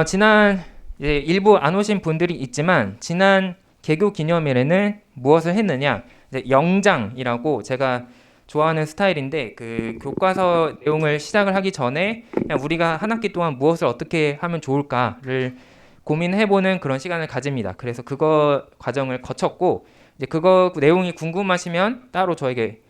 지난 이제 일부 안 오신 분들이 있지만 지난 개교 기념일에는 무엇을 했느냐? 이제 영장이라고 제가 좋아하는 스타일인데 그 교과서 내용을 시작을 하기 전에 그냥 우리가 한 학기 동안 무엇을 어떻게 하면 좋을까를 고민해보는 그런 시간을 가집니다. 그래서 그거 과정을 거쳤고 이제 그거 내용이 궁금하시면 따로 저에게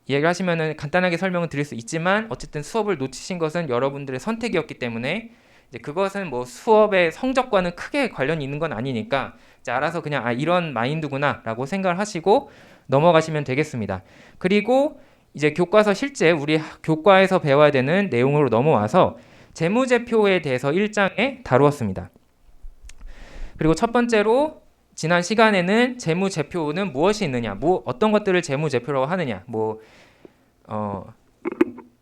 이야기를 하시면은 간단하게 설명을 드릴 수 있지만 어쨌든 수업을 놓치신 것은 여러분들의 선택이었기 때문에 이제 그것은 뭐 수업의 성적과는 크게 관련이 있는 건 아니니까 이제 알아서 그냥 이런 마인드구나라고 생각을 하시고 넘어가시면 되겠습니다. 그리고 이제 교과서 실제 우리 교과에서 배워야 되는 내용으로 넘어와서 재무제표에 대해서 1장에 다루었습니다. 그리고 첫 번째로 지난 시간에는 재무제표는 무엇이 있느냐, 어떤 것들을 재무제표라고 하느냐,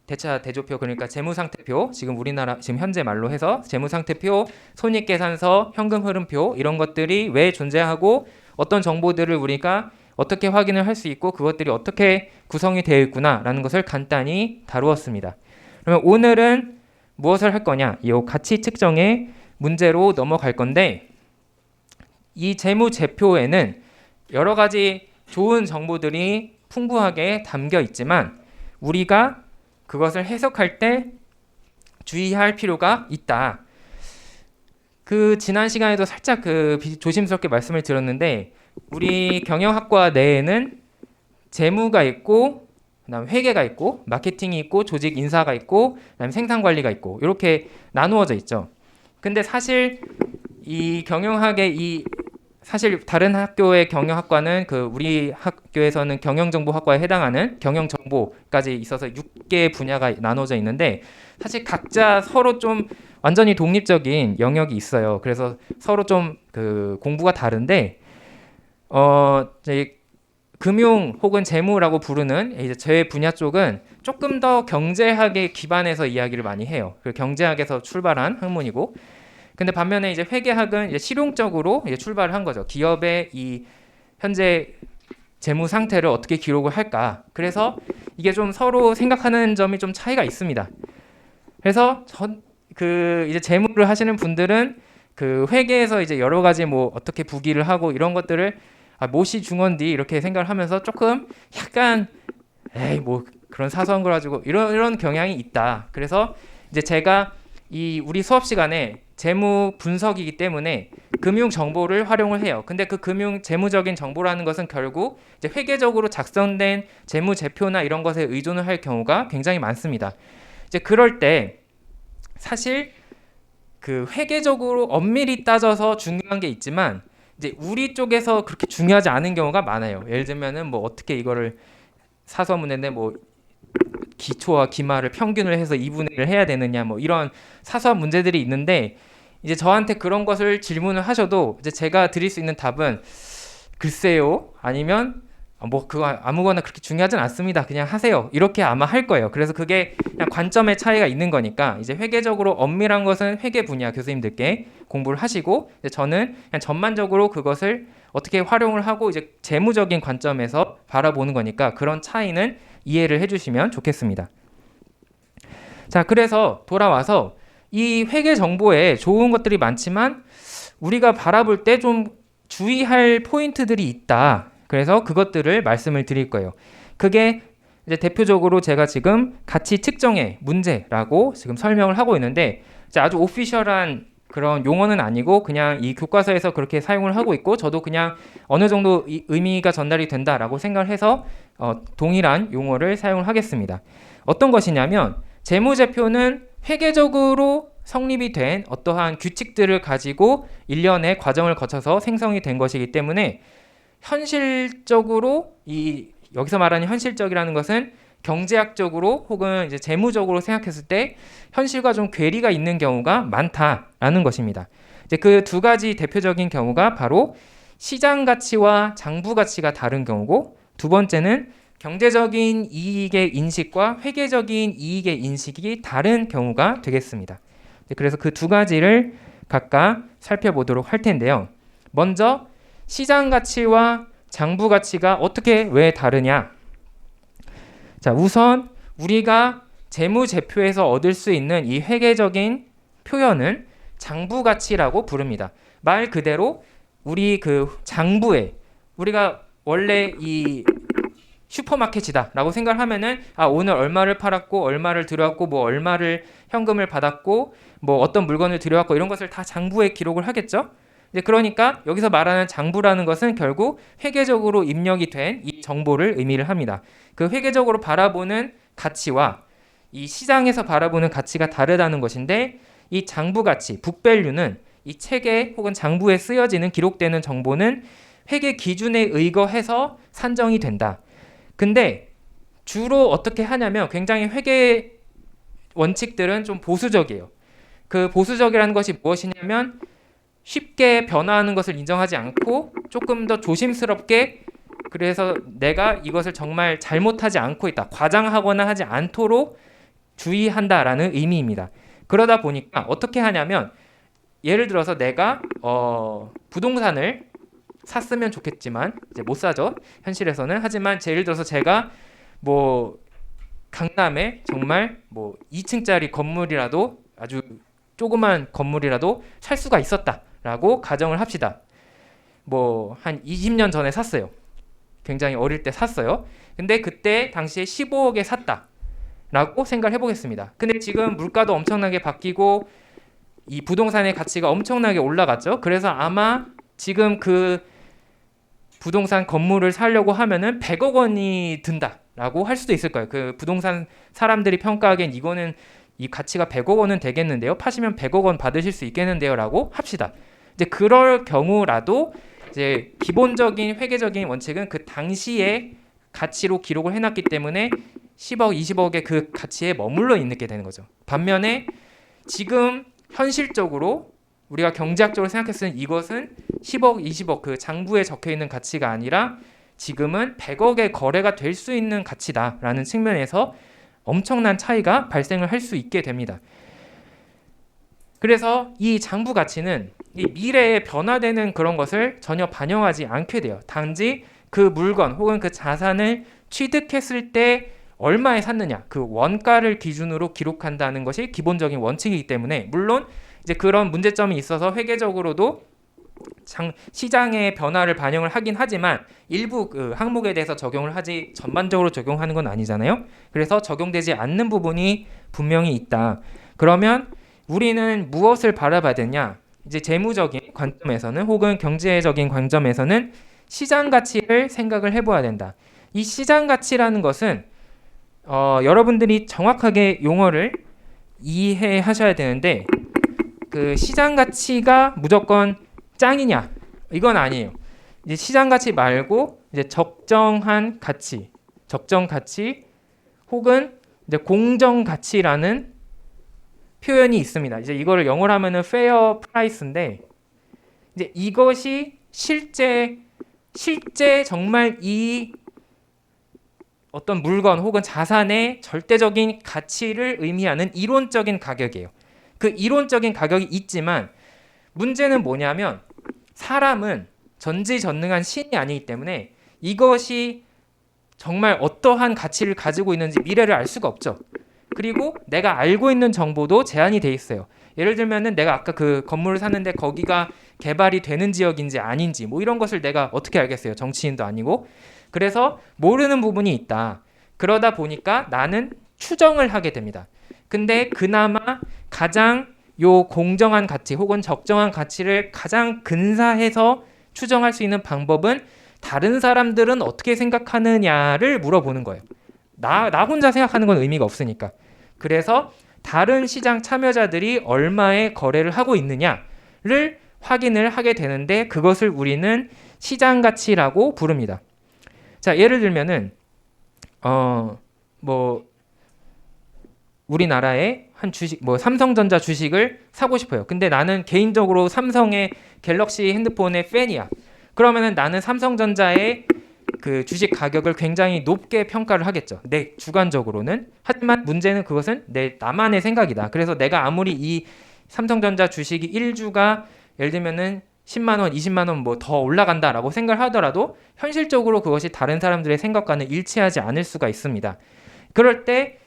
대차 대조표 그러니까 재무상태표, 지금 우리나라 지금 현재 말로 해서 재무상태표, 손익계산서, 현금흐름표 이런 것들이 왜 존재하고 어떤 정보들을 우리가 어떻게 확인을 할 수 있고 그것들이 어떻게 구성이 되어 있구나라는 것을 간단히 다루었습니다. 그러면 오늘은 무엇을 할 거냐? 이 가치 측정의 문제로 넘어갈 건데 이 재무제표에는 여러 가지 좋은 정보들이 풍부하게 담겨 있지만 우리가 그것을 해석할 때 주의할 필요가 있다. 그 지난 시간에도 살짝 조심스럽게 말씀을 드렸는데 우리 경영학과 내에는 재무가 있고 그다음 회계가 있고 마케팅이 있고 조직 인사가 있고 그다음 생산관리가 있고 이렇게 나누어져 있죠. 근데 사실 이 경영학의 사실 다른 학교의 경영학과는 우리 학교에서는 경영정보학과에 해당하는 경영정보까지 있어서 6개 분야가 나눠져 있는데 사실 각자 서로 좀 완전히 독립적인 영역이 있어요. 그래서 서로 좀 공부가 다른데 이제 금융 혹은 재무라고 부르는 이제 제 분야 쪽은 조금 더 경제학에 기반해서 이야기를 많이 해요. 경제학에서 출발한 학문이고 근데 반면에 이제 회계학은 이제 실용적으로 이제 출발을 한 거죠. 기업의 이 현재 재무 상태를 어떻게 기록을 할까. 그래서 이게 좀 서로 생각하는 점이 좀 차이가 있습니다. 그래서 이제 재무를 하시는 분들은 회계에서 이제 여러 가지 어떻게 부기를 하고 이런 것들을 못이 중헌디 이렇게 생각을 하면서 조금 약간 그런 사소한 걸 가지고 이런 경향이 있다. 그래서 이제 제가 우리 수업 시간에 재무 분석이기 때문에 금융 정보를 활용을 해요. 근데 그 금융 재무적인 정보라는 것은 결국 이제 회계적으로 작성된 재무 제표나 이런 것에 의존을 할 경우가 굉장히 많습니다. 이제 그럴 때 사실 회계적으로 엄밀히 따져서 중요한 게 있지만 이제 우리 쪽에서 그렇게 중요하지 않은 경우가 많아요. 예를 들면은 어떻게 이거를 사서문인데 기초와 기말을 평균을 해서 2분의 1을 해야 되느냐 이런 사소한 문제들이 있는데 이제 저한테 그런 것을 질문을 하셔도 이제 제가 드릴 수 있는 답은 글쎄요 아니면 그거 아무거나 그렇게 중요하진 않습니다. 그냥 하세요. 이렇게 아마 할 거예요. 그래서 그게 그냥 관점의 차이가 있는 거니까 이제 회계적으로 엄밀한 것은 회계 분야 교수님들께 공부를 하시고 이제 저는 그냥 전반적으로 그것을 어떻게 활용을 하고 이제 재무적인 관점에서 바라보는 거니까 그런 차이는 이해를 해주시면 좋겠습니다. 자, 그래서 돌아와서 이 회계 정보에 좋은 것들이 많지만 우리가 바라볼 때 좀 주의할 포인트들이 있다. 그래서 그것들을 말씀을 드릴 거예요. 그게 이제 대표적으로 제가 지금 가치 측정의 문제라고 지금 설명을 하고 있는데 아주 오피셜한 그런 용어는 아니고 그냥 이 교과서에서 그렇게 사용을 하고 있고 저도 그냥 어느 정도 의미가 전달이 된다라고 생각을 해서 동일한 용어를 사용을 하겠습니다. 어떤 것이냐면 재무제표는 회계적으로 성립이 된 어떠한 규칙들을 가지고 일련의 과정을 거쳐서 생성이 된 것이기 때문에 현실적으로 여기서 말하는 현실적이라는 것은 경제학적으로 혹은 이제 재무적으로 생각했을 때 현실과 좀 괴리가 있는 경우가 많다라는 것입니다. 이제 그 두 가지 대표적인 경우가 바로 시장 가치와 장부 가치가 다른 경우고 두 번째는 경제적인 이익의 인식과 회계적인 이익의 인식이 다른 경우가 되겠습니다. 그래서 그 두 가지를 각각 살펴보도록 할 텐데요. 먼저 시장 가치와 장부 가치가 어떻게 왜 다르냐? 자, 우선 우리가 재무제표에서 얻을 수 있는 이 회계적인 표현은 장부 가치라고 부릅니다. 말 그대로 우리 그 장부에 우리가 원래 이 슈퍼마켓이다라고 생각을 하면은 오늘 얼마를 팔았고 얼마를 들여왔고 뭐 얼마를 현금을 받았고 뭐 어떤 물건을 들여왔고 이런 것을 다 장부에 기록을 하겠죠. 이제 그러니까 여기서 말하는 장부라는 것은 결국 회계적으로 입력이 된 이 정보를 의미를 합니다. 그 회계적으로 바라보는 가치와 이 시장에서 바라보는 가치가 다르다는 것인데 이 장부 가치, 북밸류는 이 책에 혹은 장부에 쓰여지는 기록되는 정보는 회계 기준에 의거해서 산정이 된다. 근데 주로 어떻게 하냐면 굉장히 회계 원칙들은 좀 보수적이에요. 그 보수적이라는 것이 무엇이냐면 쉽게 변화하는 것을 인정하지 않고 조금 더 조심스럽게 그래서 내가 이것을 정말 잘못하지 않고 있다. 과장하거나 하지 않도록 주의한다라는 의미입니다. 그러다 보니까 어떻게 하냐면 예를 들어서 내가 부동산을 샀으면 좋겠지만 이제 못 사죠. 현실에서는. 하지만 예를 들어서 제가 뭐 강남에 정말 뭐 2층짜리 건물이라도 아주 조그만 건물이라도 살 수가 있었다라고 가정을 합시다. 뭐 한 20년 전에 샀어요. 굉장히 어릴 때 샀어요. 근데 그때 당시에 15억에 샀다라고 생각을 해보겠습니다. 근데 지금 물가도 엄청나게 바뀌고 이 부동산의 가치가 엄청나게 올라갔죠. 그래서 아마 지금 그 부동산 건물을 사려고 하면은 100억 원이 든다라고 할 수도 있을 거예요. 그 부동산 사람들이 평가하기엔 이거는 이 가치가 100억 원은 되겠는데요. 파시면 100억 원 받으실 수 있겠는데요라고 합시다. 이제 그럴 경우라도 이제 기본적인 회계적인 원칙은 그 당시의 가치로 기록을 해놨기 때문에 10억, 20억의 그 가치에 머물러 있게 되는 거죠. 반면에 지금 현실적으로 우리가 경제학적으로 생각했을 때 이것은 10억, 20억 그 장부에 적혀있는 가치가 아니라 지금은 100억의 거래가 될 수 있는 가치다라는 측면에서 엄청난 차이가 발생을 할 수 있게 됩니다. 그래서 이 장부 가치는 이 미래에 변화되는 그런 것을 전혀 반영하지 않게 돼요. 단지 그 물건 혹은 그 자산을 취득했을 때 얼마에 샀느냐 그 원가를 기준으로 기록한다는 것이 기본적인 원칙이기 때문에 물론 이제 그런 문제점이 있어서 회계적으로도 시장의 변화를 반영을 하긴 하지만 일부 그 항목에 대해서 적용을 하지 전반적으로 적용하는 건 아니잖아요. 그래서 적용되지 않는 부분이 분명히 있다. 그러면 우리는 무엇을 바라봐야 되냐? 이제 재무적인 관점에서는 혹은 경제적인 관점에서는 시장 가치를 생각을 해봐야 된다. 이 시장 가치라는 것은 여러분들이 정확하게 용어를 이해하셔야 되는데 그 시장 가치가 무조건 짱이냐? 이건 아니에요. 이제 시장 가치 말고 이제 적정한 가치, 적정 가치 혹은 이제 공정 가치라는 표현이 있습니다. 이제 이거를 영어로 하면은 fair price인데 이제 이것이 실제 정말 이 어떤 물건 혹은 자산의 절대적인 가치를 의미하는 이론적인 가격이에요. 그 이론적인 가격이 있지만 문제는 뭐냐면 사람은 전지전능한 신이 아니기 때문에 이것이 정말 어떠한 가치를 가지고 있는지 미래를 알 수가 없죠. 그리고 내가 알고 있는 정보도 제한이 돼 있어요. 예를 들면은 내가 아까 그 건물을 샀는데 거기가 개발이 되는 지역인지 아닌지 뭐 이런 것을 내가 어떻게 알겠어요. 정치인도 아니고. 그래서 모르는 부분이 있다. 그러다 보니까 나는 추정을 하게 됩니다. 근데 그나마 가장 요 공정한 가치 혹은 적정한 가치를 가장 근사해서 추정할 수 있는 방법은 다른 사람들은 어떻게 생각하느냐를 물어보는 거예요. 나 혼자 생각하는 건 의미가 없으니까. 그래서 다른 시장 참여자들이 얼마의 거래를 하고 있느냐를 확인을 하게 되는데 그것을 우리는 시장 가치라고 부릅니다. 자, 예를 들면은 뭐 우리나라의 한 주식 뭐 삼성전자 주식을 사고 싶어요. 근데 나는 개인적으로 삼성의 갤럭시 핸드폰의 팬이야. 그러면은 나는 삼성전자의 그 주식 가격을 굉장히 높게 평가를 하겠죠. 내 주관적으로는. 하지만 문제는 그것은 나만의 생각이다. 그래서 내가 아무리 이 삼성전자 주식이 1주가 예를 들면은 10만 원, 20만 원 뭐 더 올라간다라고 생각을 하더라도 현실적으로 그것이 다른 사람들의 생각과는 일치하지 않을 수가 있습니다. 그럴 때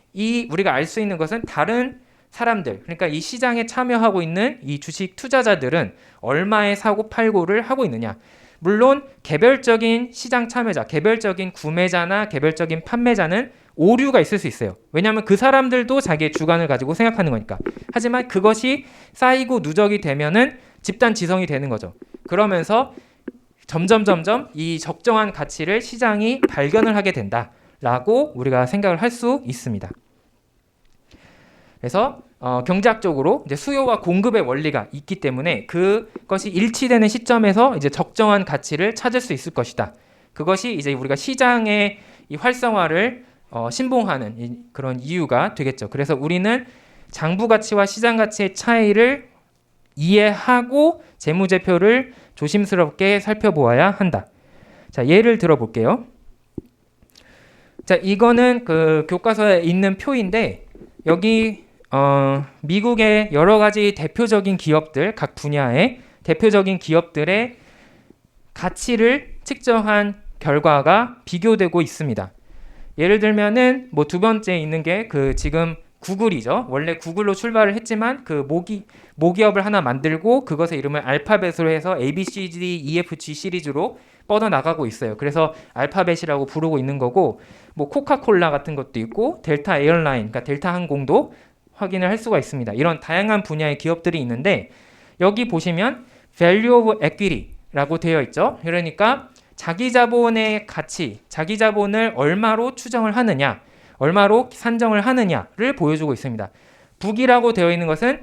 우리가 알 수 있는 것은 다른 사람들, 그러니까 이 시장에 참여하고 있는 이 주식 투자자들은 얼마의 사고 팔고를 하고 있느냐. 물론 개별적인 시장 참여자, 개별적인 구매자나 개별적인 판매자는 오류가 있을 수 있어요. 왜냐하면 그 사람들도 자기의 주관을 가지고 생각하는 거니까. 하지만 그것이 쌓이고 누적이 되면은 집단 지성이 되는 거죠. 그러면서 점점 이 적정한 가치를 시장이 발견을 하게 된다라고 우리가 생각을 할 수 있습니다. 그래서 경제학적으로 이제 수요와 공급의 원리가 있기 때문에 그것이 일치되는 시점에서 이제 적정한 가치를 찾을 수 있을 것이다. 그것이 이제 우리가 시장의 이 활성화를 신봉하는 그런 이유가 되겠죠. 그래서 우리는 장부 가치와 시장 가치의 차이를 이해하고 재무제표를 조심스럽게 살펴보아야 한다. 자, 예를 들어 볼게요. 자, 이거는 그 교과서에 있는 표인데 여기 미국의 여러 가지 대표적인 기업들, 각 분야의 대표적인 기업들의 가치를 측정한 결과가 비교되고 있습니다. 예를 들면은 뭐 두 번째 있는 게 그 지금 구글이죠. 원래 구글로 출발을 했지만 그 모기업을 하나 만들고 그것의 이름을 알파벳으로 해서 A, B, C, D, E, F, G 시리즈로 뻗어나가고 있어요. 그래서 알파벳이라고 부르고 있는 거고, 뭐 코카콜라 같은 것도 있고 델타 에어라인, 그러니까 델타 항공도 확인을 할 수가 있습니다. 이런 다양한 분야의 기업들이 있는데 여기 보시면 Value of Equity라고 되어 있죠. 그러니까 자기 자본의 가치, 자기 자본을 얼마로 추정을 하느냐, 얼마로 산정을 하느냐를 보여주고 있습니다. 북이라고 되어 있는 것은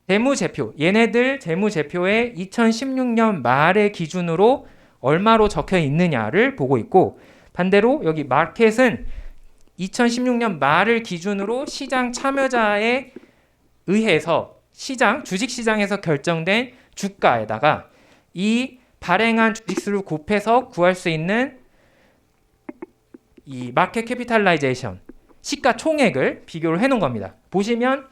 재무제표, 얘네들 재무제표의 2016년 말의 기준으로 얼마로 적혀 있느냐를 보고 있고, 반대로 여기 마켓은 2016년 말을 기준으로 시장 참여자에 의해서 주식시장에서 결정된 주가에다가 이 발행한 주식수를 곱해서 구할 수 있는 이 마켓 캐피탈라이제이션, 시가 총액을 비교를 해놓은 겁니다. 보시면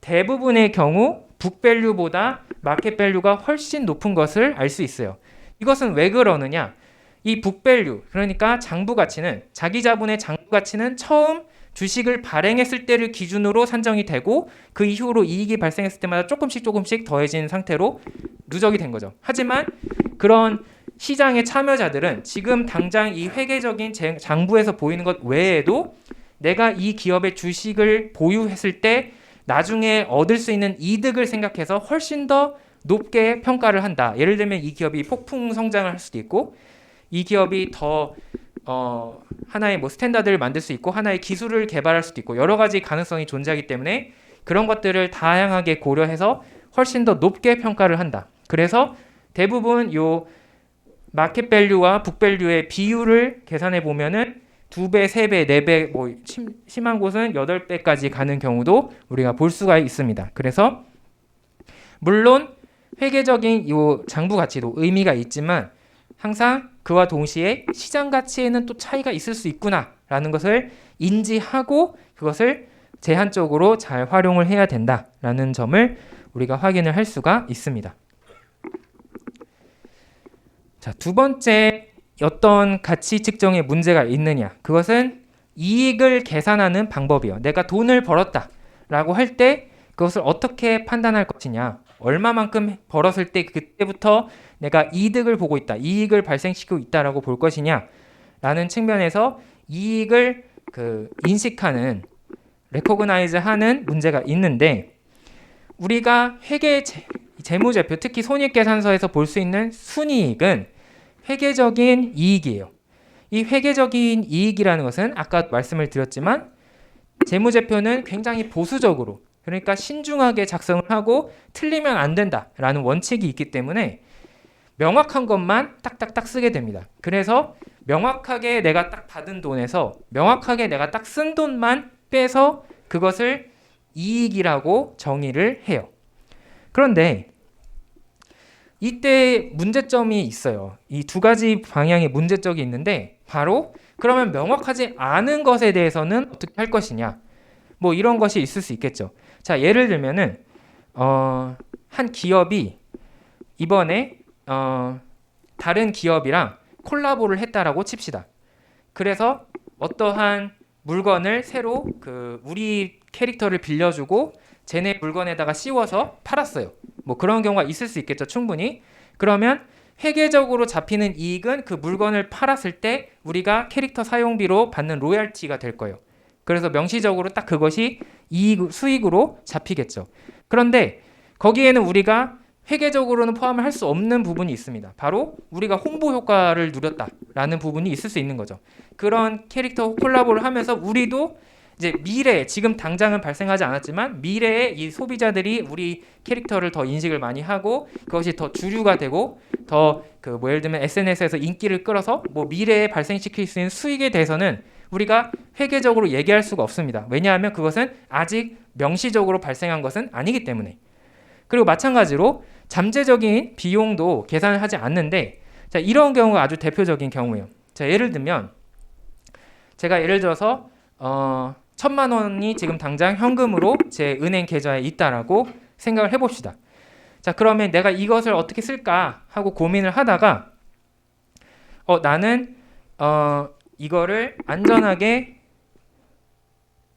대부분의 경우 북밸류보다 마켓밸류가 훨씬 높은 것을 알 수 있어요. 이것은 왜 그러느냐? 이 북밸류, 그러니까 장부 가치는, 자기 자본의 장부 가치는 처음 주식을 발행했을 때를 기준으로 산정이 되고 그 이후로 이익이 발생했을 때마다 조금씩 더해진 상태로 누적이 된 거죠. 하지만 그런 시장의 참여자들은 지금 당장 이 회계적인 장부에서 보이는 것 외에도 내가 이 기업의 주식을 보유했을 때 나중에 얻을 수 있는 이득을 생각해서 훨씬 더 높게 평가를 한다. 예를 들면 이 기업이 폭풍 성장을 할 수도 있고, 이 기업이 더 하나의 뭐 스탠다드를 만들 수 있고, 하나의 기술을 개발할 수도 있고, 여러 가지 가능성이 존재하기 때문에 그런 것들을 다양하게 고려해서 훨씬 더 높게 평가를 한다. 그래서 대부분 요 마켓 밸류와 북 밸류의 비율을 계산해 보면은 2배, 3배, 4배, 뭐 심한 곳은 8배까지 가는 경우도 우리가 볼 수가 있습니다. 그래서 물론 회계적인 요 장부 가치도 의미가 있지만 항상 그와 동시에 시장 가치에는 또 차이가 있을 수 있구나라는 것을 인지하고 그것을 제한적으로 잘 활용을 해야 된다라는 점을 우리가 확인을 할 수가 있습니다. 자, 두 번째 어떤 가치 측정에 문제가 있느냐? 그것은 이익을 계산하는 방법이요. 내가 돈을 벌었다라고 할 때 그것을 어떻게 판단할 것이냐? 얼마만큼 벌었을 때 그때부터 내가 이득을 보고 있다, 이익을 발생시키고 있다라고 볼 것이냐라는 측면에서 이익을 인식하는, 레코그나이즈하는 문제가 있는데, 우리가 회계 재무제표, 특히 손익계산서에서 볼 수 있는 순이익은 회계적인 이익이에요. 이 회계적인 이익이라는 것은 아까 말씀을 드렸지만 재무제표는 굉장히 보수적으로, 그러니까 신중하게 작성을 하고 틀리면 안 된다라는 원칙이 있기 때문에 명확한 것만 딱딱딱 쓰게 됩니다. 그래서 명확하게 내가 딱 받은 돈에서 명확하게 내가 딱 쓴 돈만 빼서 그것을 이익이라고 정의를 해요. 그런데 이때 문제점이 있어요. 이 두 가지 방향의 문제점이 있는데, 바로 그러면 명확하지 않은 것에 대해서는 어떻게 할 것이냐, 뭐 이런 것이 있을 수 있겠죠. 자, 예를 들면은 한 기업이 이번에 다른 기업이랑 콜라보를 했다라고 칩시다. 그래서 어떠한 물건을 새로 우리 캐릭터를 빌려주고 쟤네 물건에다가 씌워서 팔았어요. 뭐 그런 경우가 있을 수 있겠죠. 충분히. 그러면 회계적으로 잡히는 이익은 그 물건을 팔았을 때 우리가 캐릭터 사용비로 받는 로열티가 될 거예요. 그래서 명시적으로 딱 그것이 수익으로 잡히겠죠. 그런데 거기에는 우리가 회계적으로는 포함을 할 수 없는 부분이 있습니다. 바로 우리가 홍보 효과를 누렸다라는 부분이 있을 수 있는 거죠. 그런 캐릭터 콜라보를 하면서 우리도 이제 미래에, 지금 당장은 발생하지 않았지만 미래에 이 소비자들이 우리 캐릭터를 더 인식을 많이 하고 그것이 더 주류가 되고 더 뭐 예를 들면 SNS에서 인기를 끌어서 뭐 미래에 발생시킬 수 있는 수익에 대해서는 우리가 회계적으로 얘기할 수가 없습니다. 왜냐하면 그것은 아직 명시적으로 발생한 것은 아니기 때문에. 그리고 마찬가지로 잠재적인 비용도 계산을 하지 않는데, 자, 이런 경우가 아주 대표적인 경우예요. 자, 예를 들면 제가 예를 들어서 1,000만 원이 지금 당장 현금으로 제 은행 계좌에 있다라고 생각을 해봅시다. 자, 그러면 내가 이것을 어떻게 쓸까 하고 고민을 하다가 나는 이거를 안전하게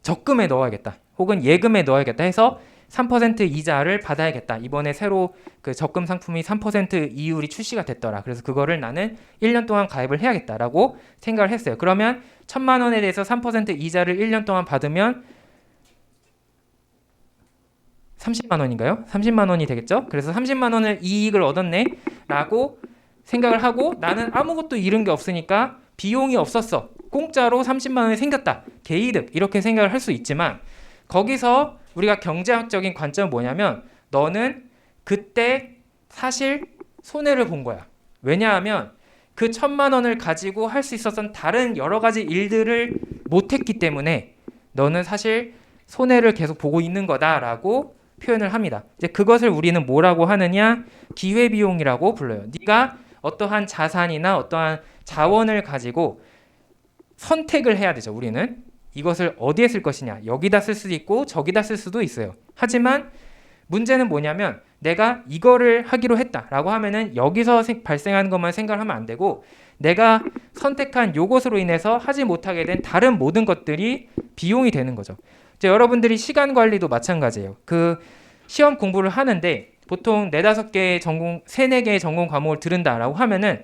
적금에 넣어야겠다 혹은 예금에 넣어야겠다 해서 3% 이자를 받아야겠다. 이번에 새로 그 적금 상품이 3% 이율이 출시가 됐더라. 그래서 그거를 나는 1년 동안 가입을 해야겠다라고 생각을 했어요. 그러면 1,000만 원에 대해서 3% 이자를 1년 동안 받으면 30만 원인가요? 30만 원이 되겠죠? 그래서 30만 원을 이익을 얻었네 라고 생각을 하고 나는 아무것도 잃은 게 없으니까 비용이 없었어. 공짜로 30만 원이 생겼다. 개이득 이렇게 생각을 할 수 있지만 거기서 우리가 경제학적인 관점은 뭐냐면 너는 그때 사실 손해를 본 거야. 왜냐하면 그 1,000만 원을 가지고 할 수 있었던 다른 여러 가지 일들을 못했기 때문에 너는 사실 손해를 계속 보고 있는 거다라고 표현을 합니다. 이제 그것을 우리는 뭐라고 하느냐? 기회비용이라고 불러요. 네가 어떠한 자산이나 어떠한 자원을 가지고 선택을 해야 되죠. 우리는 이것을 어디에 쓸 것이냐, 여기다 쓸 수도 있고 저기다 쓸 수도 있어요. 하지만 문제는 뭐냐면 내가 이거를 하기로 했다라고 하면은 여기서 발생하는 것만 생각을 하면 안 되고 내가 선택한 요것으로 인해서 하지 못하게 된 다른 모든 것들이 비용이 되는 거죠. 이제 여러분들이 시간 관리도 마찬가지예요. 그 시험 공부를 하는데 보통 4-5개의 전공, 3-4개의 전공 과목을 들은다라고 하면은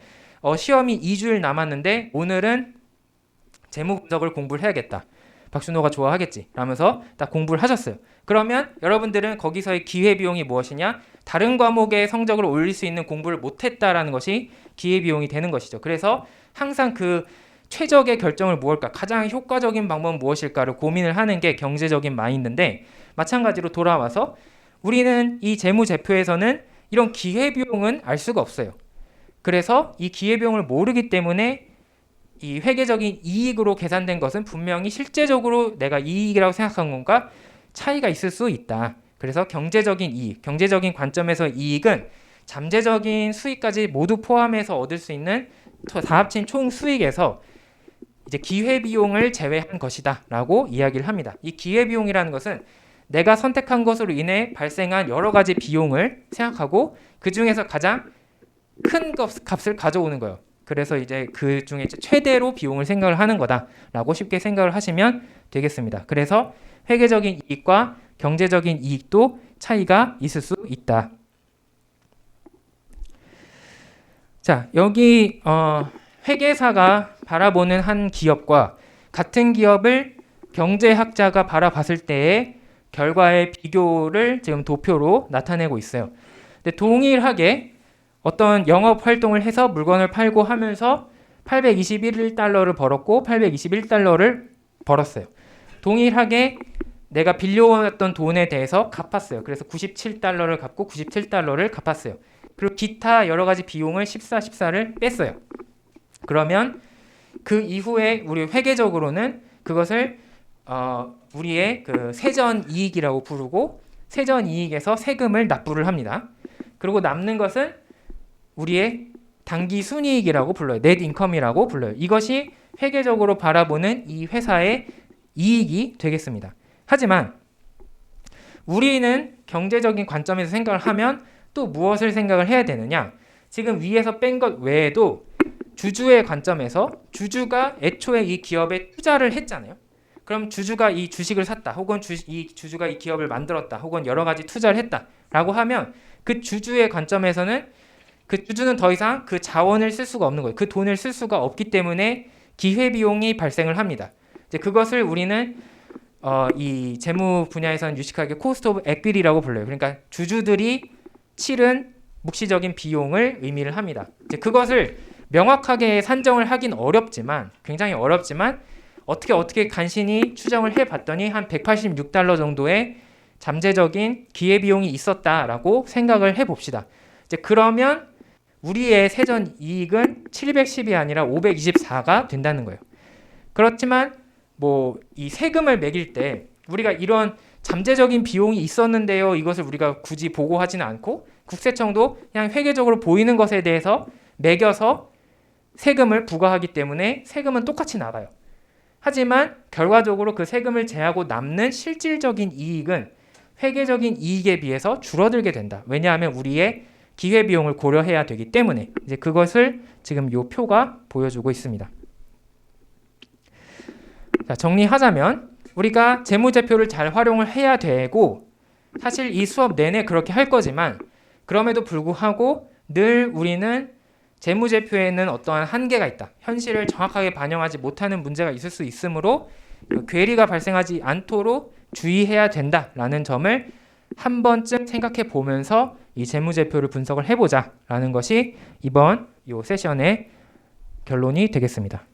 시험이 2주일 남았는데 오늘은 재무 분석을 공부를 해야겠다. 박준호가 좋아하겠지 라면서 딱 공부를 하셨어요. 그러면 여러분들은 거기서의 기회비용이 무엇이냐? 다른 과목의 성적을 올릴 수 있는 공부를 못했다라는 것이 기회비용이 되는 것이죠. 그래서 항상 그 최적의 결정을 무엇일까? 가장 효과적인 방법은 무엇일까를 고민을 하는 게 경제적인 마인드인데 마찬가지로 돌아와서 우리는 이 재무제표에서는 이런 기회비용은 알 수가 없어요. 그래서 이 기회비용을 모르기 때문에 이 회계적인 이익으로 계산된 것은 분명히 실제적으로 내가 이익이라고 생각한 것과 차이가 있을 수 있다. 그래서 경제적인 이익, 경제적인 관점에서 이익은 잠재적인 수익까지 모두 포함해서 얻을 수 있는 다 합친 총 수익에서 이제 기회비용을 제외한 것이다 라고 이야기를 합니다. 이 기회비용이라는 것은 내가 선택한 것으로 인해 발생한 여러 가지 비용을 생각하고 그 중에서 가장 큰 값을 가져오는 거예요. 그래서 이제 그 중에 최대로 비용을 생각을 하는 거다라고 쉽게 생각을 하시면 되겠습니다. 그래서 회계적인 이익과 경제적인 이익도 차이가 있을 수 있다. 자, 여기 회계사가 바라보는 한 기업과 같은 기업을 경제학자가 바라봤을 때의 결과의 비교를 지금 도표로 나타내고 있어요. 근데 동일하게 어떤 영업 활동을 해서 물건을 팔고 하면서 821달러를 벌었고 821달러를 벌었어요. 동일하게 내가 빌려왔던 돈에 대해서 갚았어요. 그래서 97달러를 갚고 97달러를 갚았어요. 그리고 기타 여러 가지 비용을 14를 뺐어요. 그러면 그 이후에 우리 회계적으로는 그것을 우리의 그 세전 이익이라고 부르고 세전 이익에서 세금을 납부를 합니다. 그리고 남는 것은 우리의 단기 순이익이라고 불러요. 넷 인컴이라고 불러요. 이것이 회계적으로 바라보는 이 회사의 이익이 되겠습니다. 하지만 우리는 경제적인 관점에서 생각을 하면 또 무엇을 생각을 해야 되느냐? 지금 위에서 뺀 것 외에도 주주의 관점에서 주주가 애초에 이 기업에 투자를 했잖아요. 그럼 주주가 이 주식을 샀다, 혹은 이 주주가 이 기업을 만들었다, 혹은 여러 가지 투자를 했다라고 하면 그 주주의 관점에서는 그 주주는 더 이상 그 자원을 쓸 수가 없는 거예요. 그 돈을 쓸 수가 없기 때문에 기회비용이 발생을 합니다. 이제 그것을 우리는 이 재무 분야에서는 유식하게 코스트 오브 에퀴티라고 불러요. 그러니까 주주들이 치른 묵시적인 비용을 의미를 합니다. 이제 그것을 명확하게 산정을 하긴 어렵지만, 굉장히 어렵지만 어떻게 간신히 추정을 해봤더니 한 186달러 정도의 잠재적인 기회비용이 있었다라고 생각을 해봅시다. 이제 그러면 우리의 세전 이익은 710이 아니라 524가 된다는 거예요. 그렇지만 뭐 이 세금을 매길 때 우리가 이런 잠재적인 비용이 있었는데요, 이것을 우리가 굳이 보고하지는 않고 국세청도 그냥 회계적으로 보이는 것에 대해서 매겨서 세금을 부과하기 때문에 세금은 똑같이 나가요. 하지만 결과적으로 그 세금을 제하고 남는 실질적인 이익은 회계적인 이익에 비해서 줄어들게 된다. 왜냐하면 우리의 기회비용을 고려해야 되기 때문에. 이제 그것을 지금 이 표가 보여주고 있습니다. 자, 정리하자면 우리가 재무제표를 잘 활용을 해야 되고, 사실 이 수업 내내 그렇게 할 거지만 그럼에도 불구하고 늘 우리는 재무제표에는 어떠한 한계가 있다, 현실을 정확하게 반영하지 못하는 문제가 있을 수 있으므로 괴리가 발생하지 않도록 주의해야 된다라는 점을 한 번쯤 생각해 보면서 이 재무제표를 분석을 해보자 라는 것이 이번 이 세션의 결론이 되겠습니다.